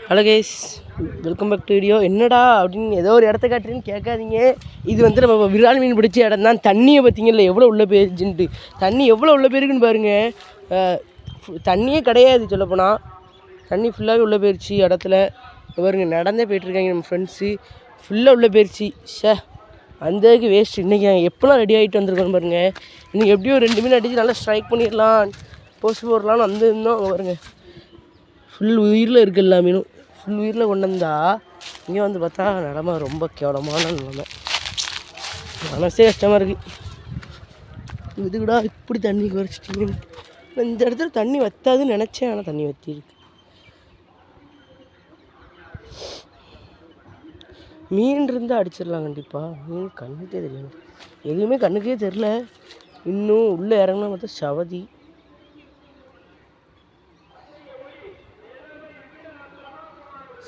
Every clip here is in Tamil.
Hello guys, welcome back to video. என்னடா அப்படின்னு ஏதோ ஒரு இடத்த காட்டுறேன்னு கேட்காதீங்க. இது வந்து நம்ம விரால் மீன் பிடிச்ச இடம் தான். தண்ணியை பார்த்தீங்கல்ல எவ்வளோ உள்ள போயிருச்சுன்ட்டு. தண்ணி எவ்வளோ உள்ள போயிருக்குன்னு பாருங்கள். தண்ணியே கிடையாது சொல்லப்போனால். தண்ணி ஃபுல்லாகவே உள்ளே போயிடுச்சு இடத்துல. பாருங்க நடந்தே போயிட்டுருக்காங்க நம்ம ஃப்ரெண்ட்ஸு. ஃபுல்லாக உள்ளே போயிடுச்சு. அந்ததுக்கு வேஸ்ட். இன்றைக்கி எப்போலாம் ரெடி ஆகிட்டு வந்திருக்கோன்னு பாருங்கள். இன்றைக்கி எப்படியும் 2 மீன் அடித்து நல்லா ஸ்ட்ரைக் பண்ணிடலாம், போஸ்ட் போடலான்னு வந்திருந்தோம். பாருங்க ஃபுல் உயிரில் இருக்குது எல்லா மீனும். ஃபுல் உயிரில் கொண்டு வந்தா இங்கே வந்து பார்த்தா நிலமை ரொம்ப கேவலமான நிலமை. மனசே கஷ்டமாக இருக்குது. இதுக்கூட இப்படி தண்ணி குறைச்சிட்டிங்க. இந்த இடத்துல தண்ணி வற்றாதுன்னு நினச்சேன், ஆனால் தண்ணி வற்றிருக்கு. மீன் இருந்தால் அடிச்சிடலாம் கண்டிப்பாக. மீன் கண்ணுக்கே தெரியணும், எதுவுமே கண்ணுக்கே தெரில. இன்னும் உள்ளே இறங்கினா பார்த்தா சவதி.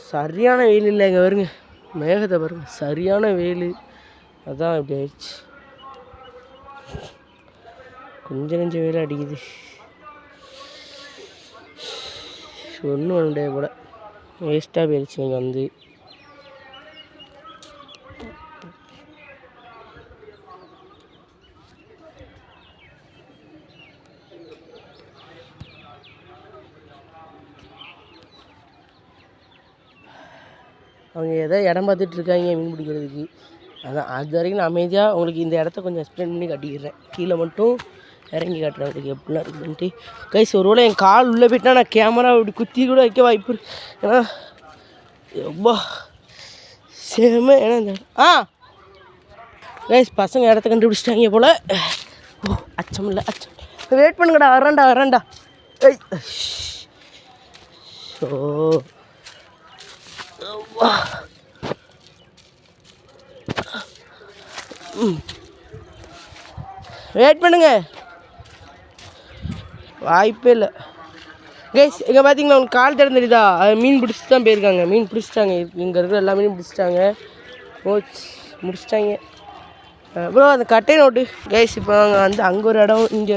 சரியான வெயில் இல்லை இங்கே வருங்க. மேகத்தை பாருங்க, சரியான வெயில். அதான் இப்படி ஆயிடுச்சு. கொஞ்சம் வெயில் அடிக்குது. ஒன்றும் பண்ண முடியாது போல. வேஸ்ட்டாக போயிடுச்சு இங்கே வந்து. அவங்க ஏதோ இடம் பார்த்துட்டு இருக்காங்க மீன் பிடிக்கிறதுக்கு. அதான் அது வரைக்கும் நான் அமைதியாக உங்களுக்கு இந்த இடத்த கொஞ்சம் எக்ஸ்பிளைன் பண்ணி காட்டிக்கிறேன். கீழே மட்டும் இறங்கி காட்டுறேன் உங்களுக்கு எப்படிலாம் இருக்குதுன்ட்டு. கைஸ் ஒரு வேளை என் கால் உள்ளே போயிட்டா நான் கேமரா இப்படி குத்தி கூட வைக்க வாய்ப்பு இருக்கு. ஏன்னா ரொம்ப சேம ஏன்னா இந்த கைஸ் பசங்க இடத்த கண்டுபிடிச்சிட்டாங்க போல். அச்சம் இல்லை அச்சம். வெயிட் பண்ணுங்கடா, வரேன்டா. ஸோ வெயிட் பண்ணுங்க, வாய்ப்பே இல்லை கைஸ். இங்கே பார்த்தீங்களா உனக்கு கால் திறந்து தெரியுதா? அது மீன் பிடிச்சி தான் போயிருக்காங்க. மீன் பிடிச்சிட்டாங்க. இங்கே இருக்கிற எல்லா மீனும் பிடிச்சிட்டாங்க. முடிச்சிட்டாங்க ப்ரோ. அந்த கட்டை நோட்டு கைஸ். இப்போ நாங்கள் வந்து அங்கே ஒரு இடம், இங்கே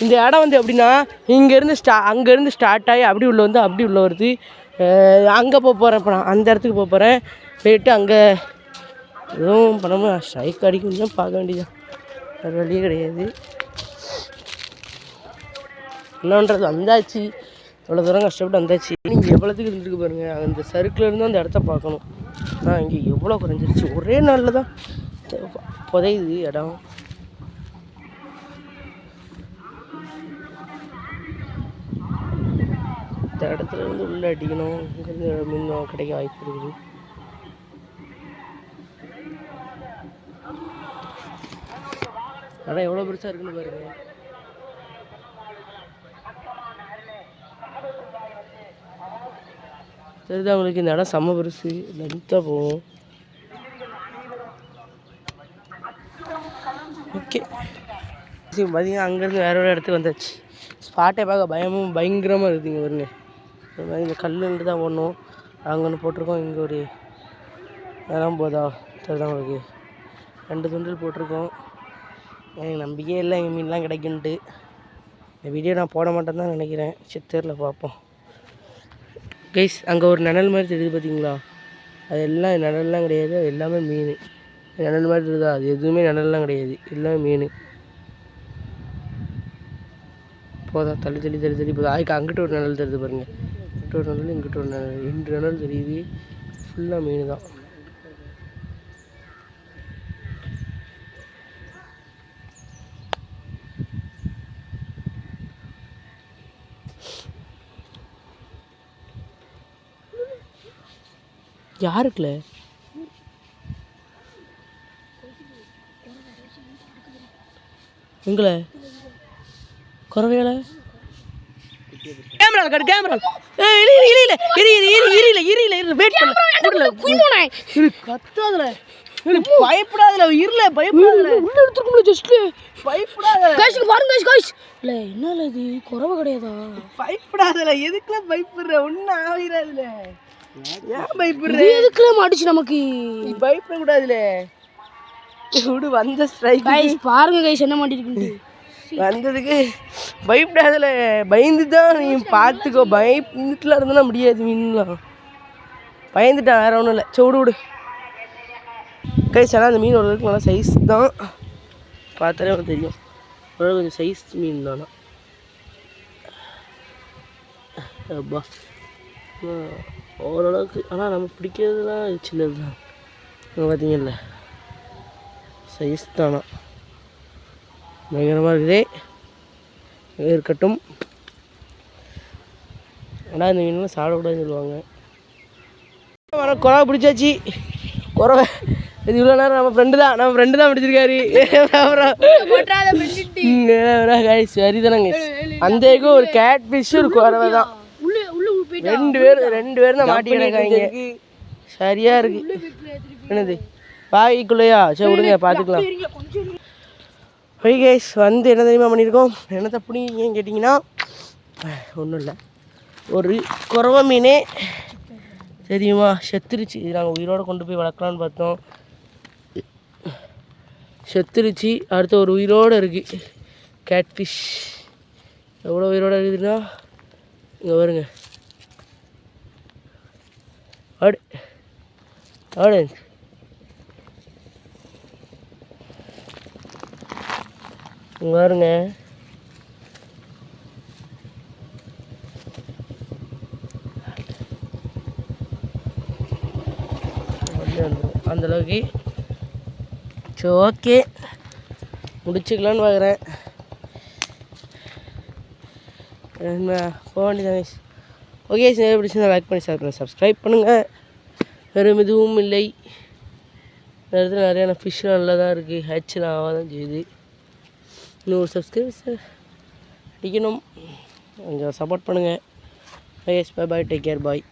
இந்த இடம் வந்து எப்படின்னா இங்கேருந்து அங்கேருந்து ஸ்டார்ட் ஆகி அப்படி உள்ள வந்து அப்படி உள்ள வருது. அங்கே போகிறேன். இப்போ நான் அந்த இடத்துக்கு போகிறேன். போயிட்டு அங்கே எதுவும் பண்ணாமல் ஸ்ட்ரைக் அடிக்கும் தான் பார்க்க வேண்டியதான். வேறு வழியே கிடையாது. என்னன்றது வந்தாச்சு. எவ்வளோ தூரம் கஷ்டப்பட்டு வந்தாச்சு. நீங்கள் எவ்வளோத்துக்கு இருந்துருக்கு பாருங்கள். அந்த சர்க்கிள் இருந்து அந்த இடத்த பார்க்கணும். இங்கே எவ்வளோ குறைஞ்சிருச்சு. ஒரே நாளில் தான் புதையுது இடம். இந்த இடத்துல இருந்து உள்ளே அடிக்கணும். இங்கேருந்து மீன் கிடைக்க வாய்ப்பு இருக்குது. ஆனால் எவ்வளோ பெருசாக இருக்குன்னு பாருங்க. சரிதான் உங்களுக்கு இந்த இடம் செம்ம பெருசு. லென்த்தாக போகும். ஓகே பார்த்தீங்கன்னா அங்கேருந்து வேற ஒரு இடத்துக்கு வந்தாச்சு. ஸ்பாட்டை பார்க்க பயங்கரமாக இருக்குதுங்க வருங்க. இந்த கல்லுன்ட்டு தான் போடணும். அங்கே ஒன்று போட்டிருக்கோம். இங்கே ஒரு இடம் போதா சரிதான் உங்களுக்கு 2 துண்டல் போட்டிருக்கோம். எனக்கு நம்பிக்கையே இல்லை எங்கள் மீன்லாம் கிடைக்குன்ட்டு. இந்த வீடியோ நான் போட மாட்டேன்னு தான் நினைக்கிறேன். சித்தரில் பார்ப்போம் கைஸ். அங்கே ஒரு நிழல் மாதிரி தெரியுது பார்த்தீங்களா? அது எல்லாம் நிழல்லாம் கிடையாது, அது எல்லாமே மீன். நிழல் மாதிரி தெரியுதா? அது எதுவுமே நிழல்லாம் கிடையாது, எல்லாமே மீன். போதா தள்ளி போதா. அதுக்கு அங்கிட்ட ஒரு நிழல் தெரியுது பாருங்கள். இங்கிட்ட ஒரு நிழல், இங்கிட்ட ஒரு நிழல், 2 நிழல் தெரியுது. ஃபுல்லாக மீன் தான். யாருக்குல எங்களை குறவையால கேமரா கட்டு கேமரா கத்தாதுல பயப்படாதுல இருல பயப்படாதுல உள்ள எடுத்துக்கணும். ஜஸ்ட் பயப்படாத गाइस பாருங்க गाइस. இல்ல என்னல இது குறவை கிடையாதா? பயப்படாதல. எதுக்குல பயப்படுற? ஒண்ணு ஆவிராதுல. ஏன் பயப்படுற? எதுக்குல மாட்டிச்சு நமக்கு? நீ பயப்பட கூடாதுல. விடு வந்த ஸ்ட்ரைக் गाइस பாருங்க गाइस என்ன மாட்டிருக்கு. வந்ததுக்கு பயப்படாதல. பயந்து தான் நீ பார்த்துக்கோ. பயந்துட்டுலாம் இருந்தால் முடியாது மீன்லாம். பயந்துட்டான், வேறு ஒன்றும் இல்லை. சரி விடு கைஸ். ஆனால் அந்த மீன் ஓரளவுக்கு நல்லா சைஸ் தான், பார்த்தாலே அவனுக்கு தெரியும். ஓரளவு கொஞ்சம் சைஸ் மீன் தானா. அப்பா ஓரளவுக்கு. ஆனால் நம்ம பிடிக்கிறதுலாம் சின்னது தான். பார்த்தீங்கல்ல சைஸ் தானா, பயங்கரமாக இருக்குதே. இருக்கட்டும். ஆனால் இந்த மீன்லாம் சாப்பிடக்கூடாதுன்னு சொல்லுவாங்க. குறவை பிடிச்சாச்சு. குறவை இது இவ்வளோ நேரம் நம்ம ஃப்ரெண்டு தான் பிடிச்சிருக்காரு. சரிதானங்க. அந்த ஒரு கேட் ஃபிஷ் ஒரு குறவை தான். ரெண்டு பேரும் தான் மாட்டி கிடக்காங்க. சரியாக இருக்கு. என்னது பாய்க்குள்ளையா? சரி விடுங்க, பார்த்துக்கலாம். ஓகே கைஸ், வந்து என்ன தெரியுமா பண்ணியிருக்கோம்? என்னத்தை பிடிங்கன்னு கேட்டிங்கன்னா ஒன்றும் இல்லை, ஒரு குறவை மீனே தெரியுமா செத்துருச்சு. இது நாங்கள் உயிரோடு கொண்டு போய் வளர்க்கலான்னு பார்த்தோம், செத்துருச்சு. அடுத்த ஒரு உயிரோடு இருக்குது கேட்ஃபிஷ். எவ்வளோ உயிரோடு இருக்குதுன்னா இங்கே வருங்க. ஆடு ஆடு இங்கே வருங்க. அந்தளவுக்கு. சரி ஓகே, முடிச்சுக்கலான்னு பார்க்குறேன். என்ன போக வேண்டியதான். ஓகே சார், பிடிச்சிருந்தா லைக் பண்ணி ஷேர் பண்ணி சப்ஸ்கிரைப் பண்ணுங்கள். வேறு எதுவும் இல்லை. இந்த இடத்துல நிறையான ஃபிஷ்ஷும் நல்லா தான் இருக்குது. ஹேட்ச்லாம் ஆக தான் செய்யுது. இன்னொரு சப்ஸ்கிரைபர்ஸ் அடிக்கணும், கொஞ்சம் சப்போர்ட் பண்ணுங்கள். பை பை, டேக் கேர், பாய்.